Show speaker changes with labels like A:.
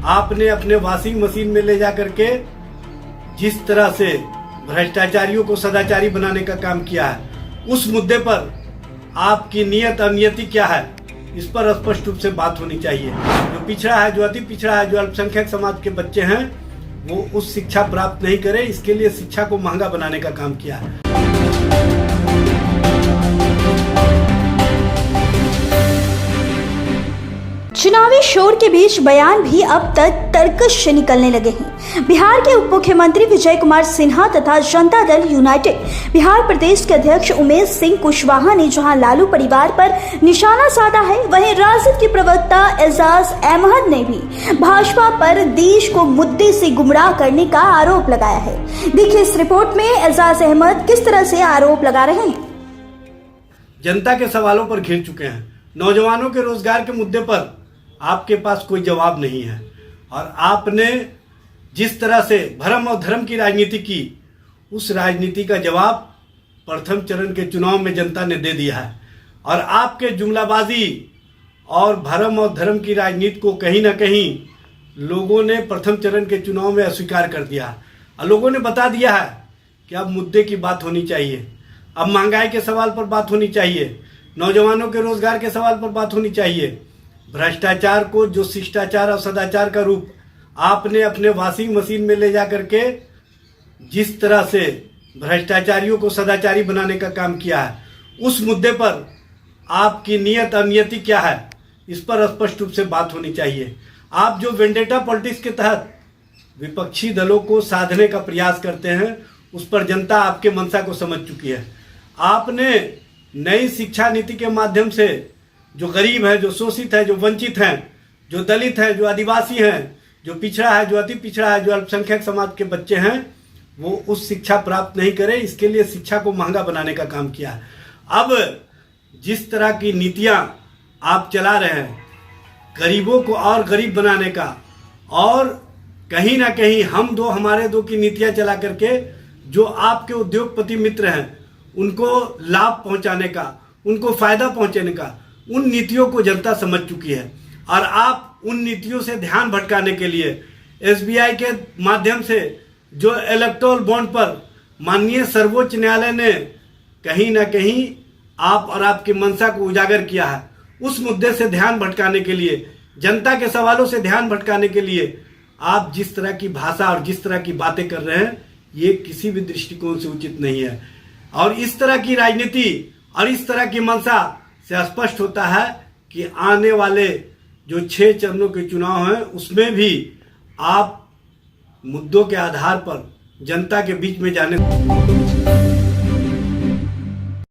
A: आपने अपने washing machine में ले जा करके जिस तरह से भ्रष्टाचारियों को सदाचारी बनाने का काम किया है, उस मुद्दे पर आपकी नियत अनियति क्या है, इस पर स्पष्ट रूप से बात होनी चाहिए। जो पिछड़ा है, जो अति पिछड़ा है, जो अल्पसंख्यक समाज के बच्चे हैं, वो उस शिक्षा प्राप्त नहीं करे, इसके लिए शिक्षा को महंगा बनाने का काम किया है।
B: चुनावी शोर के बीच बयान भी अब तक तर्कश निकलने लगे हैं। बिहार के उप मुख्यमंत्री विजय कुमार सिन्हा तथा जनता दल यूनाइटेड बिहार प्रदेश के अध्यक्ष उमेश सिंह कुशवाहा ने जहां लालू परिवार पर निशाना साधा है, वहीं राजद के प्रवक्ता एजाज अहमद ने भी भाजपा पर देश को मुद्दे से गुमराह करने का आरोप लगाया है। देखिए इस रिपोर्ट में एजाज अहमद किस तरह से आरोप लगा रहे हैं।
C: जनता के सवालों पर घिर चुके हैं। नौजवानों के रोजगार के मुद्दे पर आपके पास कोई जवाब नहीं है, और आपने जिस तरह से भरम और धर्म की राजनीति की, उस राजनीति का जवाब प्रथम चरण के चुनाव में जनता ने दे दिया है। और आपके जुमलाबाजी और भरम और धर्म की राजनीति को कहीं ना कहीं लोगों ने प्रथम चरण के चुनाव में अस्वीकार कर दिया, और लोगों ने बता दिया है कि अब मुद्दे की बात होनी चाहिए, अब महंगाई के सवाल पर बात होनी चाहिए, नौजवानों के रोजगार के सवाल पर बात होनी चाहिए। भ्रष्टाचार को, जो शिष्टाचार और सदाचार का रूप आपने अपने वॉशिंग मशीन में ले जा करके जिस तरह से भ्रष्टाचारियों को सदाचारी बनाने का काम किया है, उस मुद्दे पर आपकी नियत अनियति क्या है, इस पर स्पष्ट रूप से बात होनी चाहिए। आप जो वेंडेटा पॉलिटिक्स के तहत विपक्षी दलों को साधने का प्रयास करते हैं, उस पर जनता आपके मंशा को समझ चुकी है। आपने नई शिक्षा नीति के माध्यम से जो गरीब है, जो शोषित है, जो वंचित हैं, जो दलित है, जो आदिवासी हैं, जो पिछड़ा है, जो अति पिछड़ा है, जो अल्पसंख्यक समाज के बच्चे हैं, वो उस शिक्षा प्राप्त नहीं करे, इसके लिए शिक्षा को महंगा बनाने का काम किया है। अब जिस तरह की नीतियां आप चला रहे हैं, गरीबों को और गरीब बनाने का, और कहीं ना कहीं हम दो हमारे दो की नीतियां चला करके जो आपके उद्योगपति मित्र हैं उनको लाभ पहुंचाने का, उनको फायदा पहुंचाने का, उन नीतियों को जनता समझ चुकी है। और आप उन नीतियों से ध्यान भटकाने के लिए एसबीआई के माध्यम से जो इलेक्टोरल बॉन्ड पर माननीय सर्वोच्च न्यायालय ने कहीं ना कहीं आप और आपकी मंशा को उजागर किया है, उस मुद्दे से ध्यान भटकाने के लिए, जनता के सवालों से ध्यान भटकाने के लिए आप जिस तरह की भाषा और जिस तरह की बातें कर रहे हैं, ये किसी भी दृष्टिकोण से उचित नहीं है। और इस तरह की राजनीति और इस तरह की मंशा से स्पष्ट होता है कि आने वाले जो 6 चरणों के चुनाव हैं, उसमें भी आप मुद्दों के आधार पर जनता के बीच में जाने